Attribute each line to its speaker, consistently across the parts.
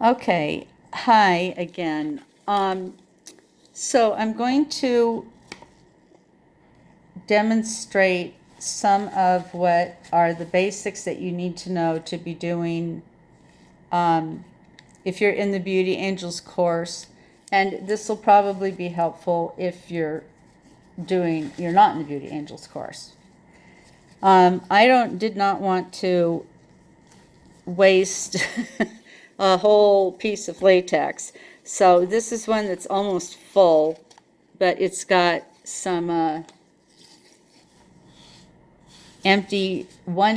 Speaker 1: Okay, hi again. So I'm going to demonstrate some of what are the basics that you need to know to be doing if you're in the Beauty Angels course. And this will probably be helpful if you're not in the Beauty Angels course. Did not want to waste a whole piece of latex. So this is one that's almost full, but it's got some one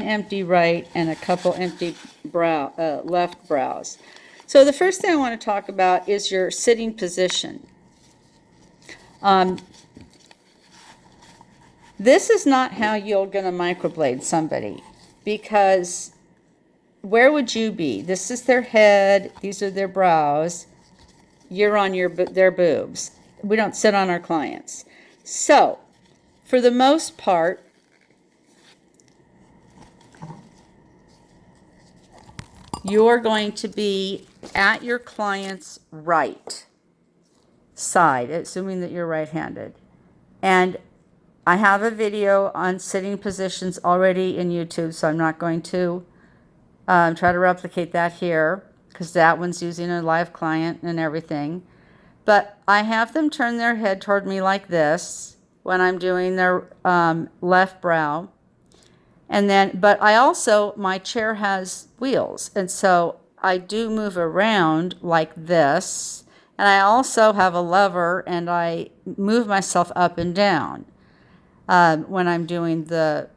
Speaker 1: empty right and a couple empty left brows. So the first thing I want to talk about is your sitting position. This is not how you're going to microblade somebody, because where would you be? This is their head, these are their brows, you're on their boobs. We don't sit on our clients. So, for the most part, you're going to be at your client's right side, assuming that you're right-handed. And I have a video on sitting positions already in YouTube, so I'm not going to try to replicate that here, because that one's using a live client and everything. But I have them turn their head toward me like this when I'm doing their left brow. And then, but I also, my chair has wheels, and so I do move around like this. And I also have a lever, and I move myself up and down when I'm doing the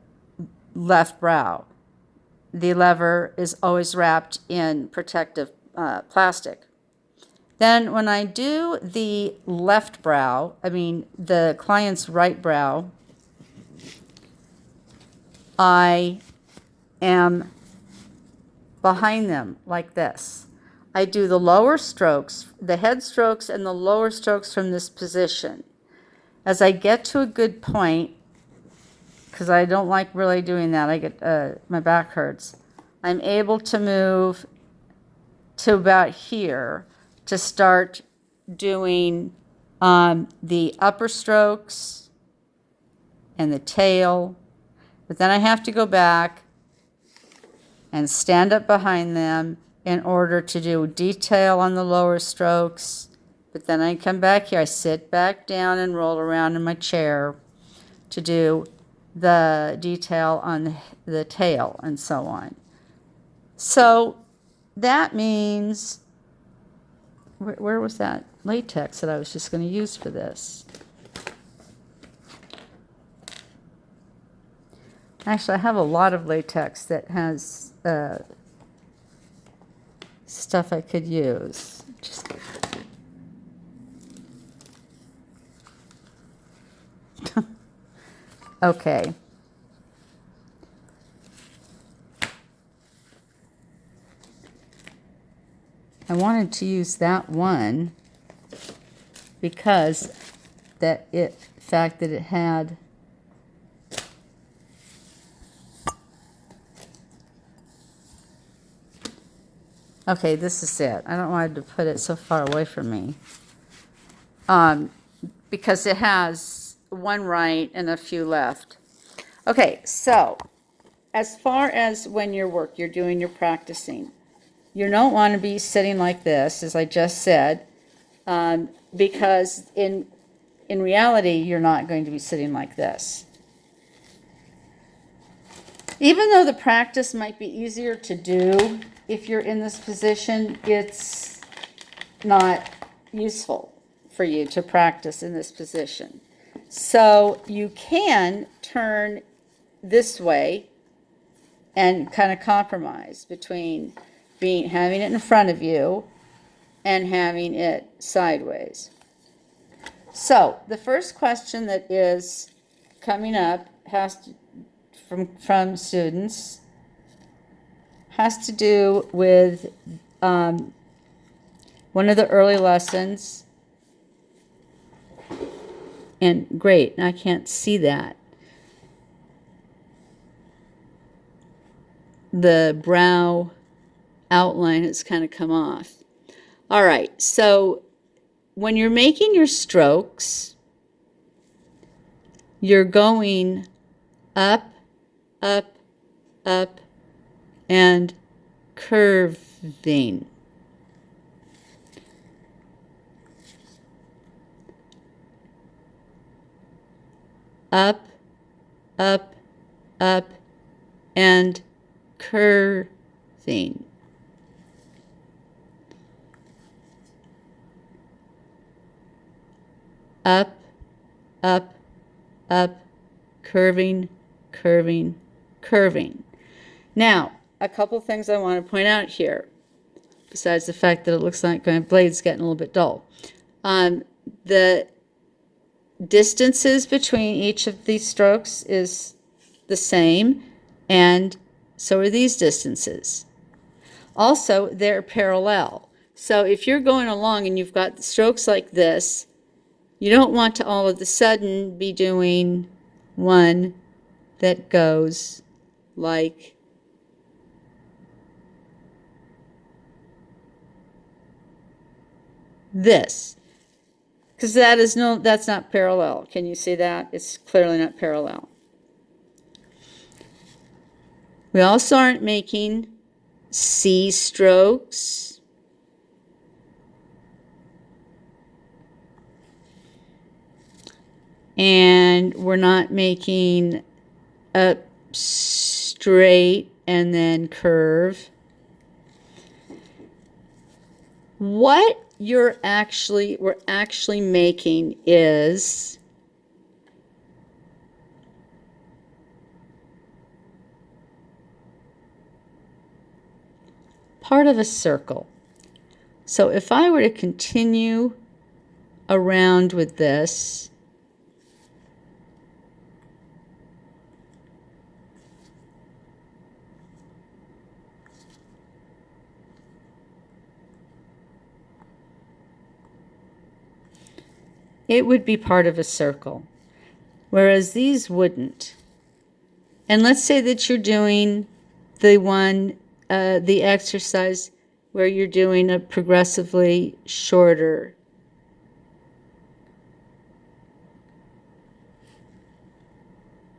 Speaker 1: left brow. The lever is always wrapped in protective plastic. Then when I do the left brow, the client's right brow, I am behind them like this. I do the lower strokes, the head strokes and the lower strokes from this position. As I get to a good point, because I don't like really doing that, I get my back hurts, I'm able to move to about here to start doing the upper strokes and the tail. But then I have to go back and stand up behind them in order to do detail on the lower strokes. But then I come back here, I sit back down and roll around in my chair to do the detail on the tail and so on. So that means, where was that latex that I was just going to use for this? Actually, I have a lot of latex that has stuff I could use. Okay. I wanted to use that one because the fact that it had okay, this is it. I don't want to put it so far away from me. Because it has one right and a few left. Okay, so as far as when you're doing your practicing, you don't want to be sitting like this, as I just said, because in reality, you're not going to be sitting like this. Even though the practice might be easier to do if you're in this position, it's not useful for you to practice in this position. So you can turn this way and kind of compromise between having it in front of you and having it sideways. So the first question that is coming up from students has to do with one of the early lessons. And great, I can't see that. The brow outline has kind of come off. All right, so when you're making your strokes, you're going up, up, up, and curving. Up, up, up, and curving. Up, up, up, curving, curving, curving. Now, a couple things I want to point out here, besides the fact that it looks like my blade's getting a little bit dull. The distances between each of these strokes is the same, and so are these distances. Also, they're parallel. So if you're going along and you've got strokes like this, you don't want to all of a sudden be doing one that goes like this, because that's not parallel. Can you see that? It's clearly not parallel. We also aren't making C strokes. And we're not making up straight and then curve. What we're actually making is part of a circle. So if I were to continue around with this, it would be part of a circle, whereas these wouldn't. And let's say that you're doing the exercise where you're doing a progressively shorter.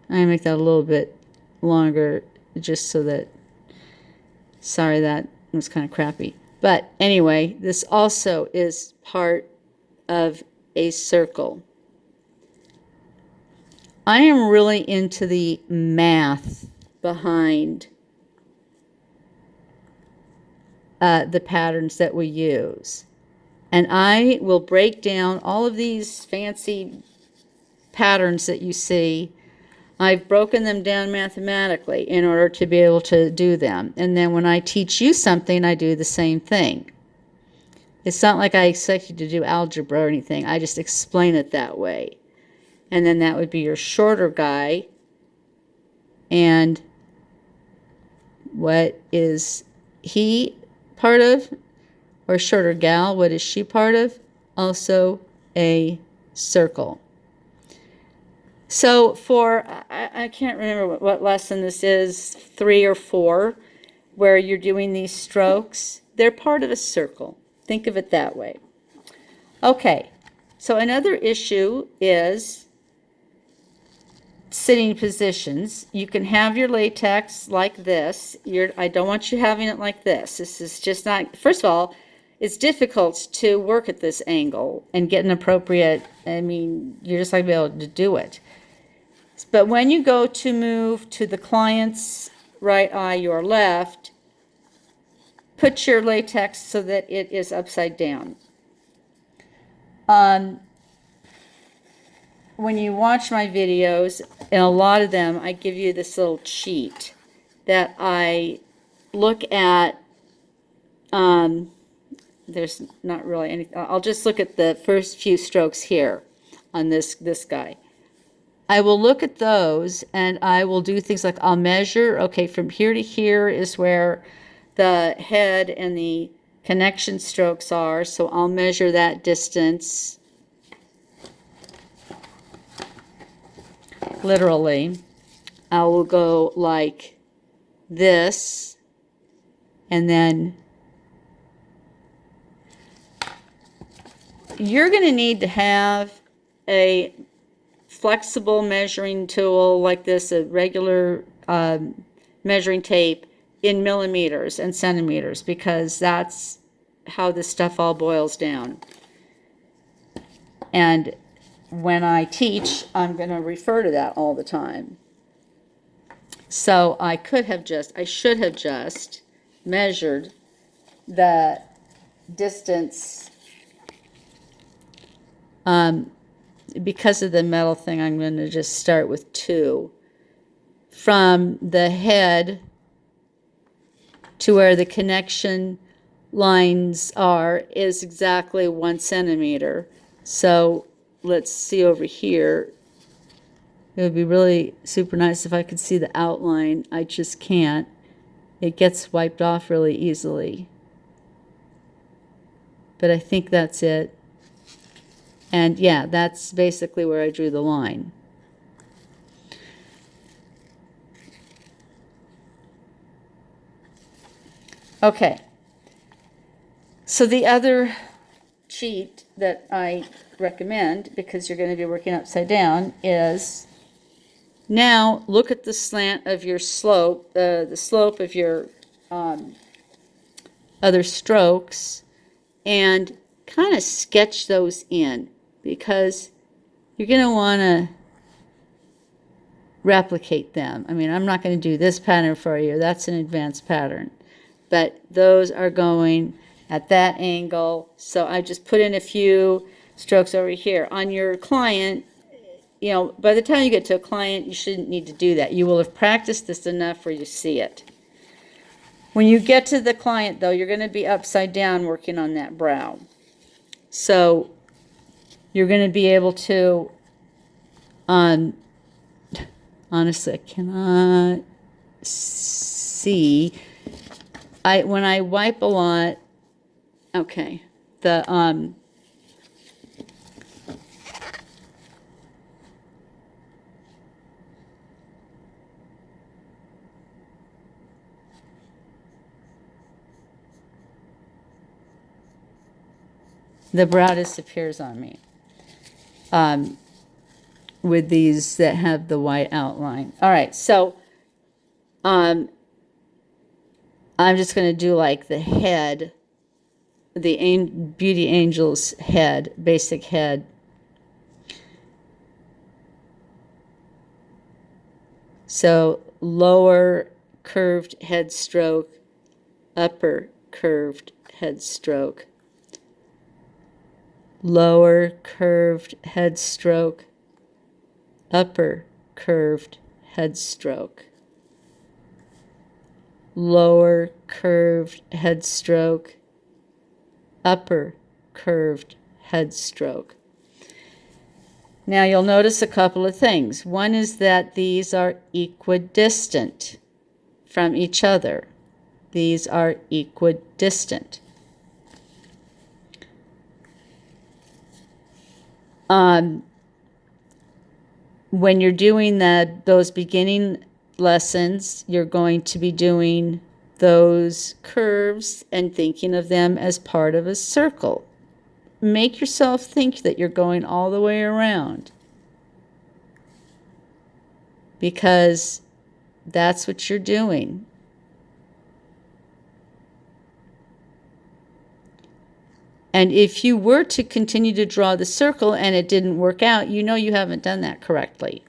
Speaker 1: I'm going to make that a little bit longer just so that, sorry, that was kind of crappy. But anyway, this also is part of a circle. I am really into the math behind the patterns that we use. And I will break down all of these fancy patterns that you see. I've broken them down mathematically in order to be able to do them. And then when I teach you something, I do the same thing. It's not like I expect you to do algebra or anything. I just explain it that way. And then that would be your shorter guy. And what is he part of? Or shorter gal, what is she part of? Also a circle. So for, I can't remember what lesson this is, 3 or 4, where you're doing these strokes. They're part of a circle. Think of it that way. Okay, so another issue is sitting positions. You can have your latex like this. I don't want you having it like this. This is just not, first of all, it's difficult to work at this angle and get an appropriate, I mean, you're just not going to be able to do it. But when you go to move to the client's right eye, your left, put your latex so that it is upside down. When you watch my videos, and a lot of them, I give you this little cheat that I look at. There's not really any. I'll just look at the first few strokes here on this guy. I will look at those, and I will do things like I'll measure. Okay, from here to here is where the head and the connection strokes are, so I'll measure that distance literally. I will go like this, and then you're going to need to have a flexible measuring tool like this, a regular measuring tape in millimeters and centimeters, because that's how this stuff all boils down. And when I teach, I'm going to refer to that all the time. So I should have just measured the distance. Because of the metal thing, I'm going to just start with 2. From the head to where the connection lines are is exactly 1 centimeter. So let's see over here. It would be really super nice if I could see the outline. I just can't. It gets wiped off really easily. But I think that's it. And yeah, that's basically where I drew the line. Okay. So the other cheat that I recommend, because you're going to be working upside down, is now look at the slant of your slope, the slope of your other strokes, and kind of sketch those in, because you're going to want to replicate them. I mean, I'm not going to do this pattern for you. That's an advanced pattern. But those are going at that angle. So I just put in a few strokes over here. On your client, you know, by the time you get to a client, you shouldn't need to do that. You will have practiced this enough where you see it. When you get to the client, though, you're going to be upside down working on that brow. So you're going to be able to, honestly, I cannot see. When I wipe a lot, okay, the brow disappears on me with these that have the white outline. All right, so I'm just going to do like the head, the Beauty Angel's head, basic head. So lower curved head stroke, upper curved head stroke, lower curved head stroke, upper curved head stroke, lower curved head stroke, upper curved head stroke. Now you'll notice a couple of things. One is that these are equidistant from each other. These are equidistant. When you're doing those beginning lessons, you're going to be doing those curves and thinking of them as part of a circle. Make yourself think that you're going all the way around, because that's what you're doing. And if you were to continue to draw the circle and it didn't work out, you know you haven't done that correctly.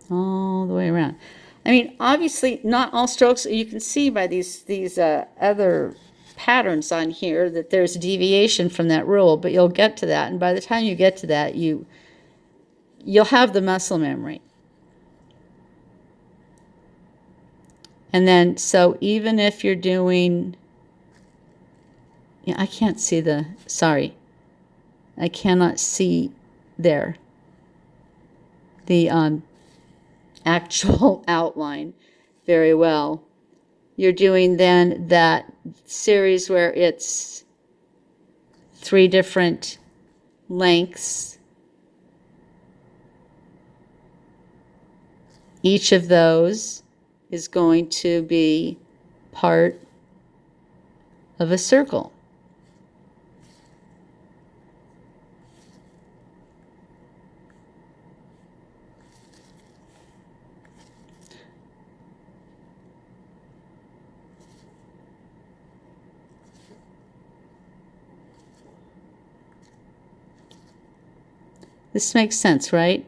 Speaker 1: All the way around. I mean, obviously, not all strokes. You can see by these other patterns on here that there's deviation from that rule, but you'll get to that. And by the time you get to that, you'll have the muscle memory. And then, so even if you're doing, yeah, I can't see sorry, I cannot see there the actual outline very well. You're doing then that series where it's 3 different lengths. Each of those is going to be part of a circle. This makes sense, right?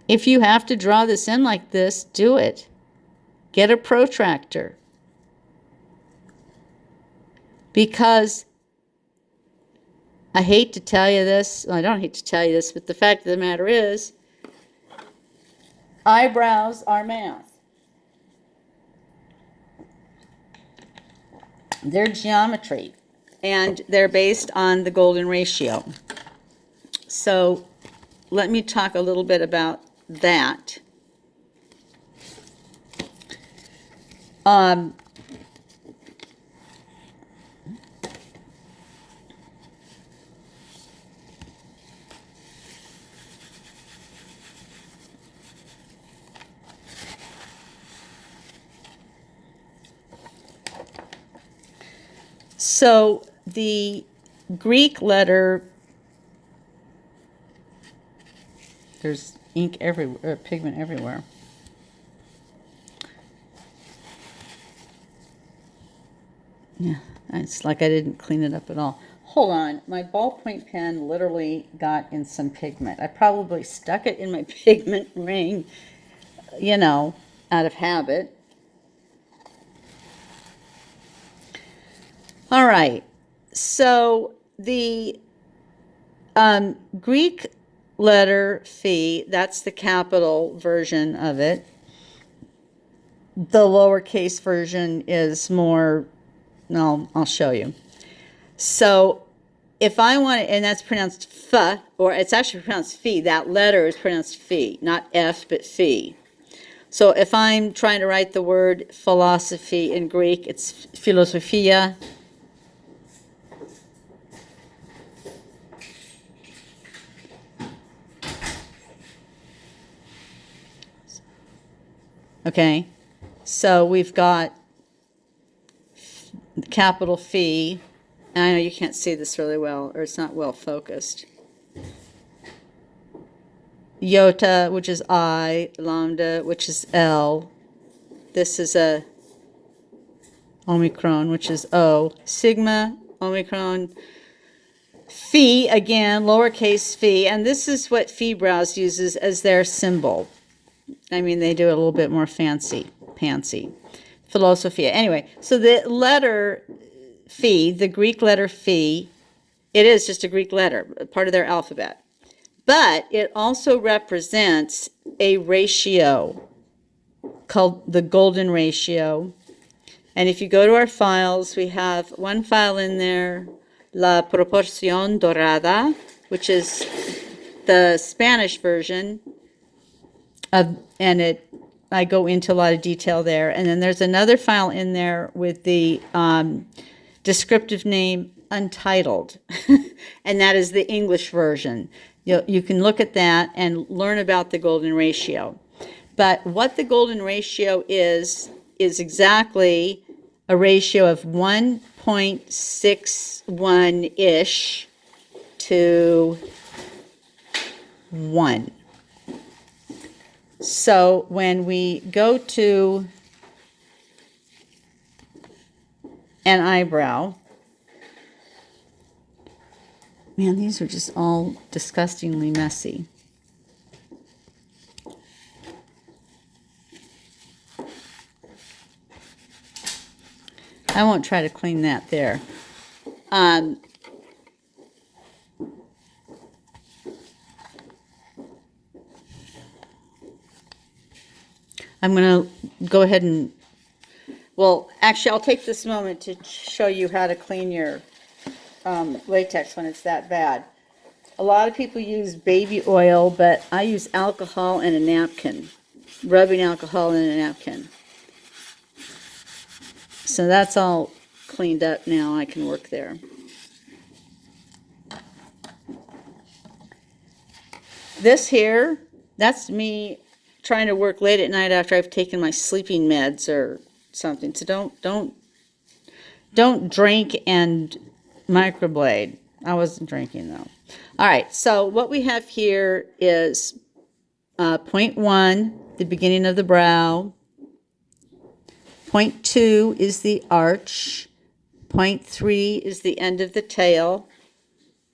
Speaker 1: If you have to draw this in like this, do it. Get a protractor. Because I hate to tell you this, I don't hate to tell you this, but the fact of the matter is, eyebrows are math. They're geometry, and they're based on the golden ratio. So let me talk a little bit about that. So the Greek letter, there's ink everywhere, pigment everywhere. Yeah, it's like I didn't clean it up at all. Hold on, my ballpoint pen literally got in some pigment. I probably stuck it in my pigment ring, you know, out of habit. All right, so the Greek letter phi, that's the capital version of it. The lowercase version is more, no, I'll show you. So if I want to, and that's pronounced ph, or it's actually pronounced phi, that letter is pronounced phi, not F, but phi. So if I'm trying to write the word philosophy in Greek, it's philosophia. Okay, so we've got capital phi, and I know you can't see this really well, or it's not well focused. Iota, which is I, lambda, which is L. This is a omicron, which is O. Sigma, omicron. Phi, again, lowercase phi, and this is what Phi-brows uses as their symbol. I mean, they do it a little bit more fancy. Philosophia. Anyway, so the letter phi, the Greek letter phi, it is just a Greek letter, part of their alphabet. But it also represents a ratio called the golden ratio. And if you go to our files, we have one file in there, La Proporción Dorada, which is the Spanish version of, and I go into a lot of detail there. And then there's another file in there with the descriptive name Untitled, and that is the English version. You can look at that and learn about the golden ratio. But what the golden ratio is exactly a ratio of 1.61-ish to 1. So when we go to an eyebrow, man, these are just all disgustingly messy. I won't try to clean that there. I'm going to go ahead and, well, actually, I'll take this moment to show you how to clean your latex when it's that bad. A lot of people use baby oil, but I use alcohol and a napkin, rubbing alcohol in a napkin. So that's all cleaned up now. I can work there. This here, that's me trying to work late at night after I've taken my sleeping meds or something. So don't drink and microblade. I wasn't drinking though. All right, so what we have here is point 1, the beginning of the brow. Point 2 is the arch. Point 3 is the end of the tail.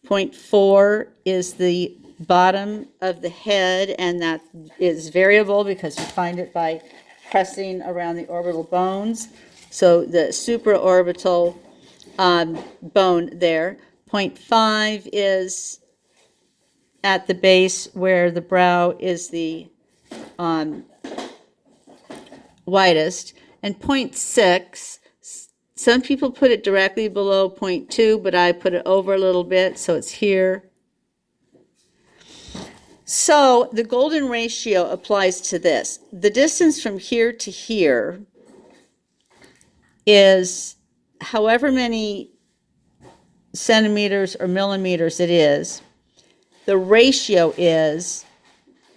Speaker 1: Point 4 is the bottom of the head, and that is variable because you find it by pressing around the orbital bones. So the supraorbital bone there. Point 5 is at the base where the brow is the widest. And point 6, some people put it directly below point 2, but I put it over a little bit, so it's here. So the golden ratio applies to this. The distance from here to here is however many centimeters or millimeters it is. The ratio is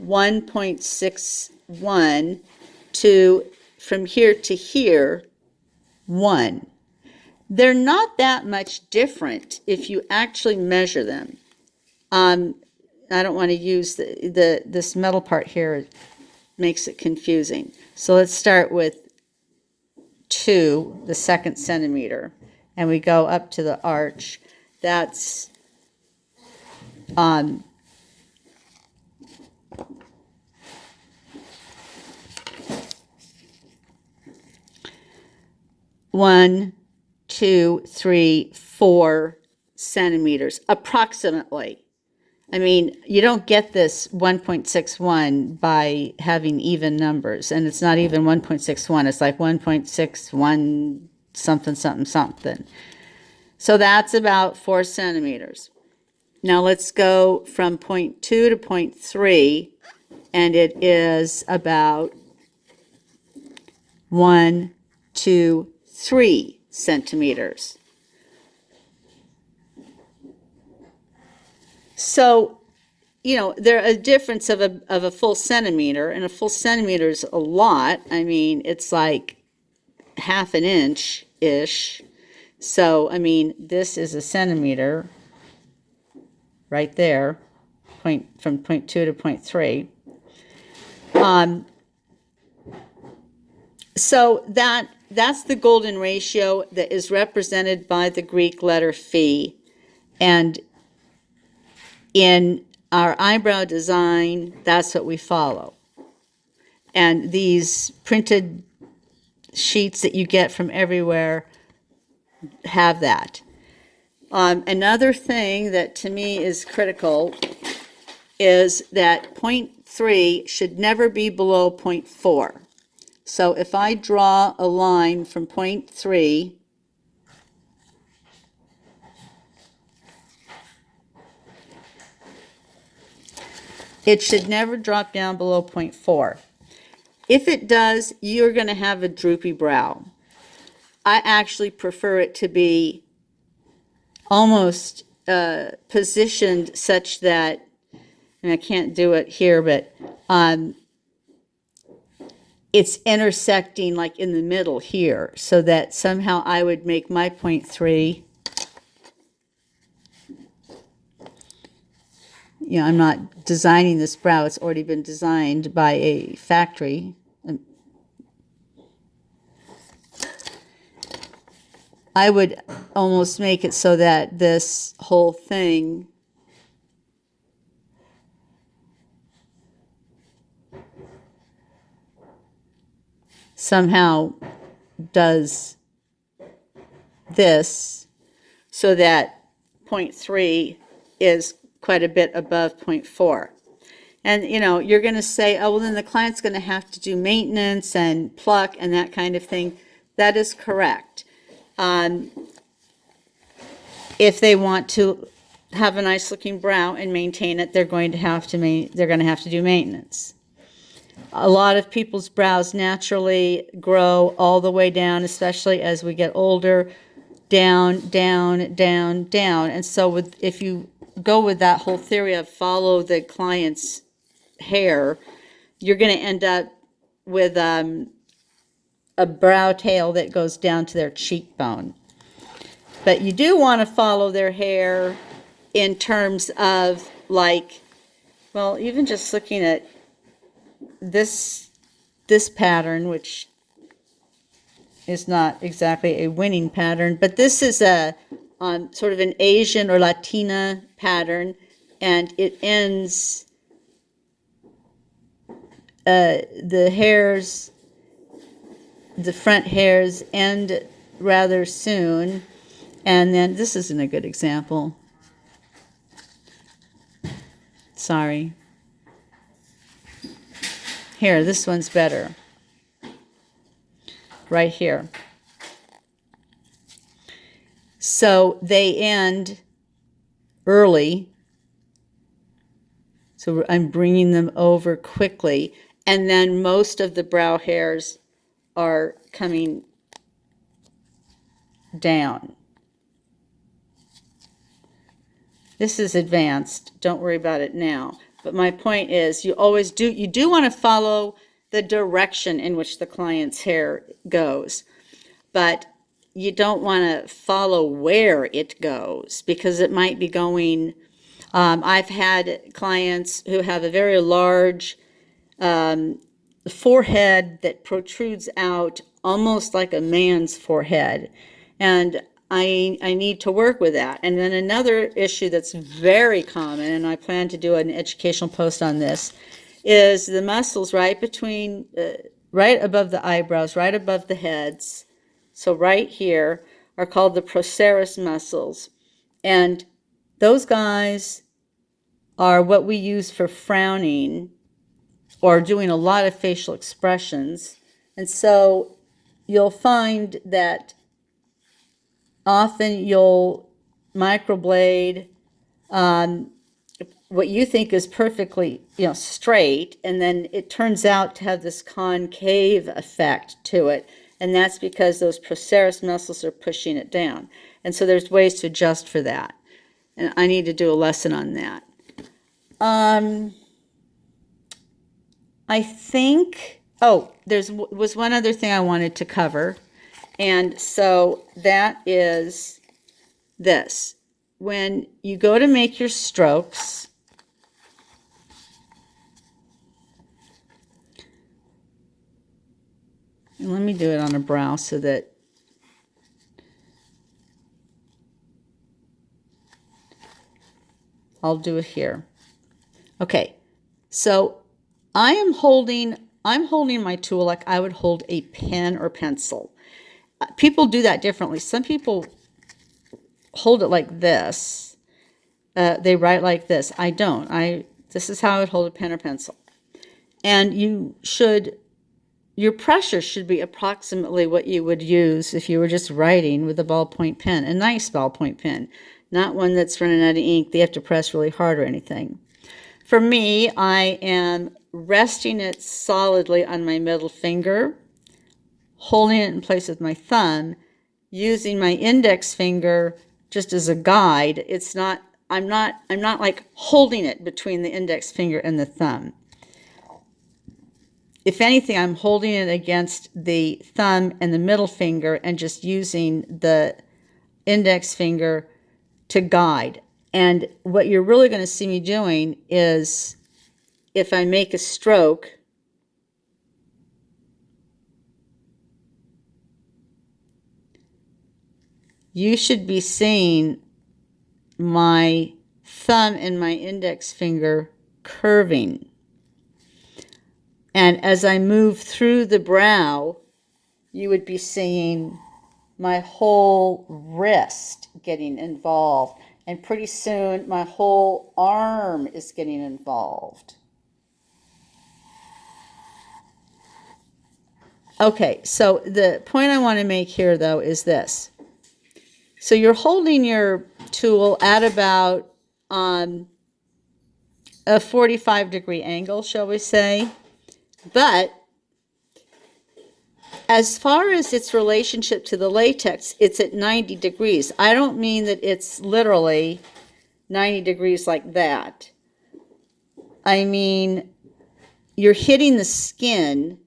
Speaker 1: 1.61 to, from here to here, 1. They're not that much different if you actually measure them. I don't want to use this metal part here. It makes it confusing. So let's start with 2, the second centimeter, and we go up to the arch. That's 1, 2, 3, 4 centimeters, approximately. I mean, you don't get this 1.61 by having even numbers, and it's not even 1.61. It's like 1.61 something, something, something. So that's about 4 centimeters. Now let's go from point 2 to point 3, and it is about 1, 2, 3 centimeters. So, you know, there's a difference of a full centimeter, and a full centimeter is a lot. I mean, it's like half an inch-ish. So, I mean, this is a centimeter right there, from point 2 to point 3. So that's the golden ratio that is represented by the Greek letter phi. And in our eyebrow design, that's what we follow. And these printed sheets that you get from everywhere have that. Another thing that to me is critical is that point 3 should never be below point 4. So if I draw a line from point 3 it should never drop down below point 4. If it does, you're going to have a droopy brow. I actually prefer it to be almost positioned such that, and I can't do it here, but it's intersecting like in the middle here, so that somehow I would make my point 3. You know, I'm not designing this brow. It's already been designed by a factory. I would almost make it so that this whole thing somehow does this, so that point 3 is quite a bit above point 4. And, you know, you're going to say, oh, well, then the client's going to have to do maintenance and pluck and that kind of thing. That is correct. If they want to have a nice looking brow and maintain it, they're going to have to do maintenance. A lot of people's brows naturally grow all the way down, especially as we get older. down, down, down, down. And so if you go with that whole theory of follow the client's hair, you're going to end up with a brow tail that goes down to their cheekbone. But you do want to follow their hair in terms of like, well, even just looking at this pattern, which is not exactly a winning pattern, but this is a sort of an Asian or Latina pattern, and it ends, the front hairs end rather soon, and then this isn't a good example. Sorry. Here, this one's better. Right here. So they end early. So I'm bringing them over quickly. And then most of the brow hairs are coming down. This is advanced. Don't worry about it now. But my point is, you do want to follow the direction in which the client's hair goes, but you don't want to follow where it goes, because it might be going, I've had clients who have a very large forehead that protrudes out almost like a man's forehead, and I need to work with that. And then another issue that's very common, and I plan to do an educational post on this, is the muscles right between, right above the eyebrows, right above the heads. So right here are called the procerus muscles. And those guys are what we use for frowning or doing a lot of facial expressions. And so you'll find that often you'll microblade what you think is perfectly, straight, and then it turns out to have this concave effect to it, and that's because those procerus muscles are pushing it down. And so there's ways to adjust for that, and I need to do a lesson on that. I think, was one other thing I wanted to cover. And so that is this. When you go to make your strokes, and let me do it on a brow so that I'll do it here. Okay, so I'm holding my tool like I would hold a pen or pencil. People do that differently. Some people hold it like this. They write like this. I don't. This is how I would hold a pen or pencil. And your pressure should be approximately what you would use if you were just writing with a ballpoint pen, a nice ballpoint pen, not one that's running out of ink. They have to press really hard or anything. For me, I am resting it solidly on my middle finger, holding it in place with my thumb, using my index finger just as a guide. I'm not like holding it between the index finger and the thumb. If anything, I'm holding it against the thumb and the middle finger and just using the index finger to guide. And what you're really going to see me doing is, if I make a stroke, you should be seeing my thumb and my index finger curving. And as I move through the brow, you would be seeing my whole wrist getting involved. And pretty soon, my whole arm is getting involved. Okay, so the point I want to make here, though, is this. So you're holding your tool at about a 45-degree angle, shall we say. But As far as its relationship to the latex, it's at 90 degrees. I don't mean that it's literally 90 degrees like that. I mean, you're hitting the skin.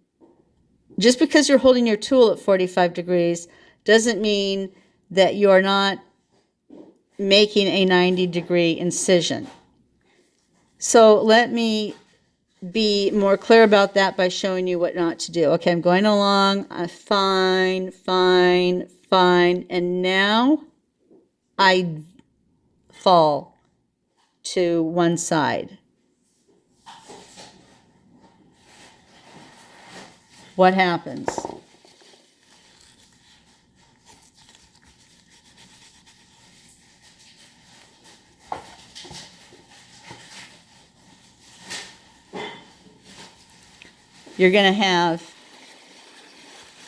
Speaker 1: Just because you're holding your tool at 45 degrees doesn't mean that you're not making a 90-degree incision. So let me be more clear about that by showing you what not to do. Okay, I'm going along, fine, fine, fine, and now I fall to one side. What happens? You're going to have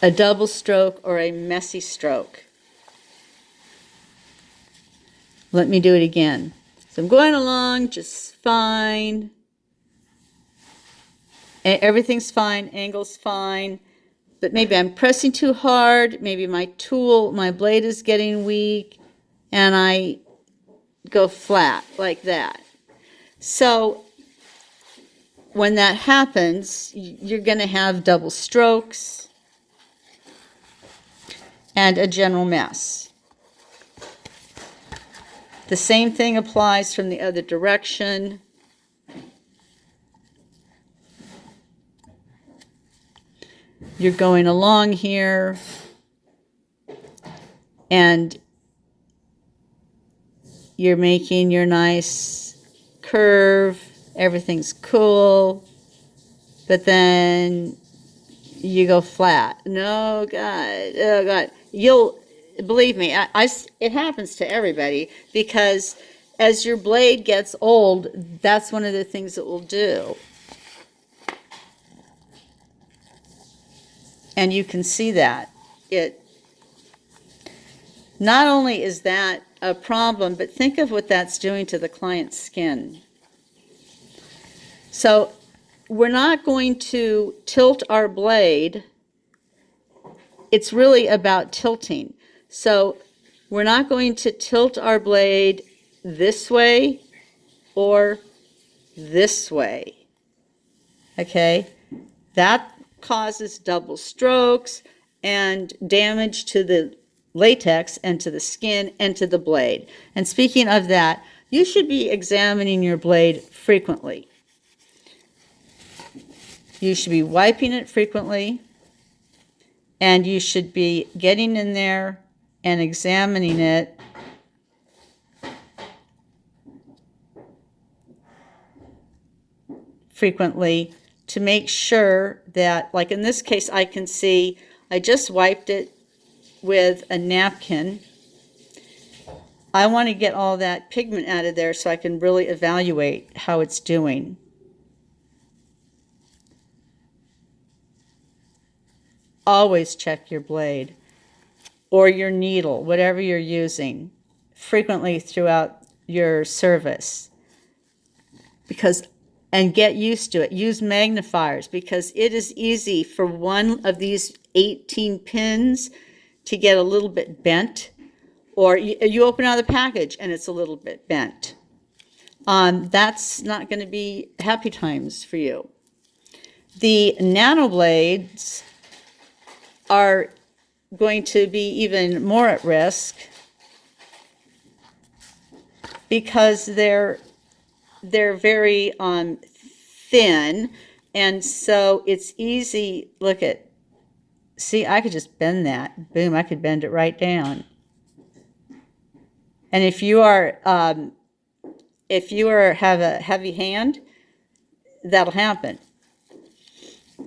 Speaker 1: a double stroke or a messy stroke. Let me do it again. So I'm going along just fine. Everything's fine, angle's fine, but maybe I'm pressing too hard, maybe my blade is getting weak, and I go flat like that. So when that happens, you're going to have double strokes and a general mess. The same thing applies from the other direction. You're going along here, and you're making your nice curve. Everything's cool, but then you go flat. No, God, oh God. You'll believe me, it happens to everybody, because as your blade gets old, that's one of the things it will do. And you can see that. Not only is that a problem, but think of what that's doing to the client's skin. So we're not going to tilt our blade. It's really about tilting. So we're not going to tilt our blade this way or this way. Okay? That causes double strokes and damage to the latex and to the skin and to the blade. And speaking of that, you should be examining your blade frequently. You should be wiping it frequently, and you should be getting in there and examining it frequently to make sure that, like in this case, I can see I just wiped it with a napkin. I want to get all that pigment out of there so I can really evaluate how it's doing. Always check your blade or your needle, whatever you're using, frequently throughout your service. And get used to it. Use magnifiers, because it is easy for one of these 18 pins to get a little bit bent, or you open out the package and it's a little bit bent. That's not going to be happy times for you. The nano blades are going to be even more at risk because they're very thin, and so it's easy. See, I could just bend that. Boom, I could bend it right down. And if you have a heavy hand, that'll happen.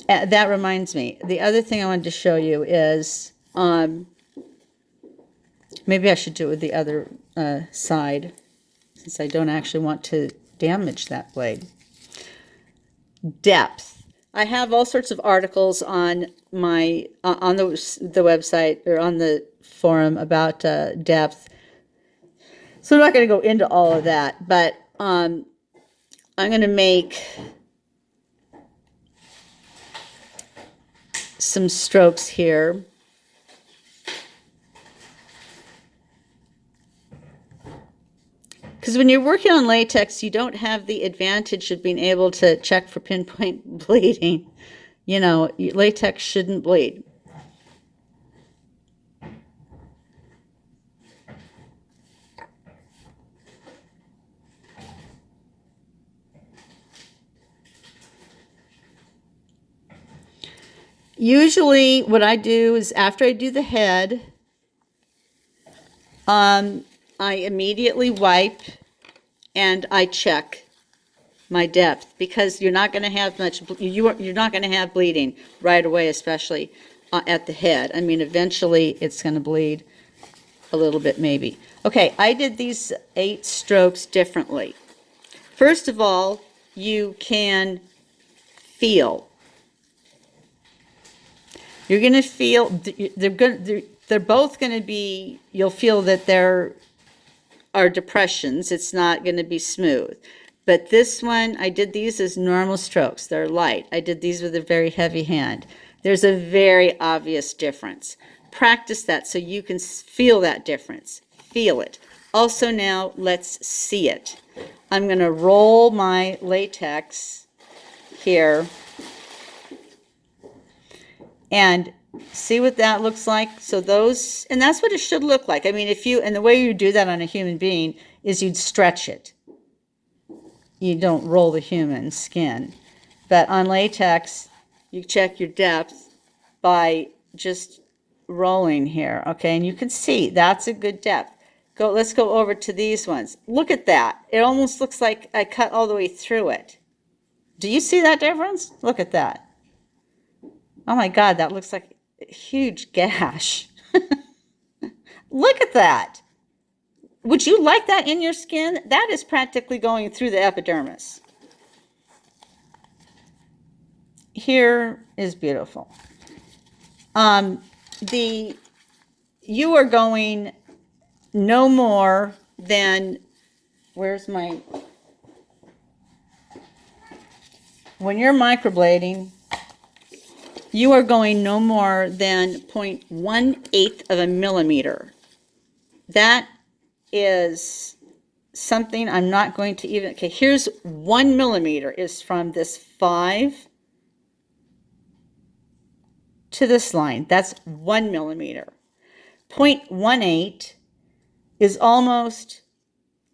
Speaker 1: That reminds me, the other thing I wanted to show you is, maybe I should do it with the other side, since I don't actually want to damage that blade. Depth. I have all sorts of articles on my on the website or on the forum about depth. So I'm not going to go into all of that, but I'm going to make some strokes here. Because when you're working on latex, you don't have the advantage of being able to check for pinpoint bleeding. You know, latex shouldn't bleed. Usually what I do is after I do the head, I immediately wipe and I check my depth, because you're not going to have much, you're not going to have bleeding right away, especially at the head. I mean, eventually it's going to bleed a little bit maybe. Okay, I did these 8 strokes differently. First of all, you can feel. You're going to feel, they're both going to be, you'll feel that there are depressions. It's not going to be smooth. But this one, I did these as normal strokes. They're light. I did these with a very heavy hand. There's a very obvious difference. Practice that so you can feel that difference. Feel it. Also now, let's see it. I'm going to roll my latex here and see what that looks like. So those, and that's what it should look like. I mean, if you, and the way you do that on a human being is you'd stretch it. You don't roll the human skin. But on latex, you check your depth by just rolling here, okay? And you can see that's a good depth. Let's go over to these ones. Look at that. It almost looks like I cut all the way through it. Do you see that difference? Look at that. Oh my God, that looks like a huge gash. Look at that. Would you like that in your skin? That is practically going through the epidermis. Here is beautiful. You are going no more than, when you're microblading, you are going no more than 0.18 of a millimeter. That is something I'm not going to even, okay, here's 1 millimeter is from this 5 to this line. That's 1 millimeter. 0.18 is almost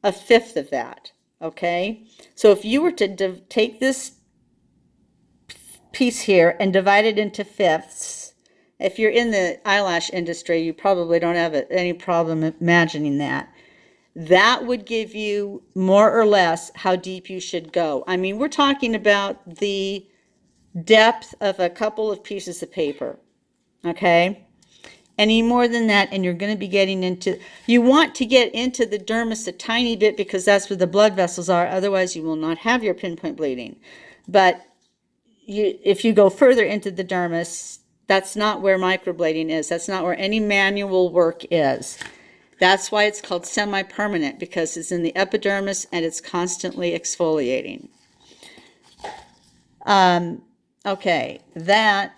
Speaker 1: a fifth of that, okay? So if you were to take this piece here and divide it into fifths, if you're in the eyelash industry, you probably don't have any problem imagining that. That would give you more or less how deep you should go. I mean, we're talking about the depth of a couple of pieces of paper, okay? Any more than that, and you're going to be getting into, you want to get into the dermis a tiny bit because that's where the blood vessels are. Otherwise, you will not have your pinpoint bleeding. But if you go further into the dermis, that's not where microblading is. That's not where any manual work is. That's why it's called semi-permanent, because it's in the epidermis and it's constantly exfoliating. Okay, that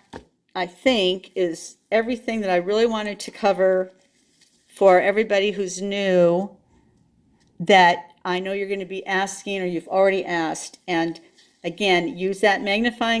Speaker 1: I think is everything that I really wanted to cover for everybody who's new, that I know you're going to be asking or you've already asked. And again, use that magnifying glass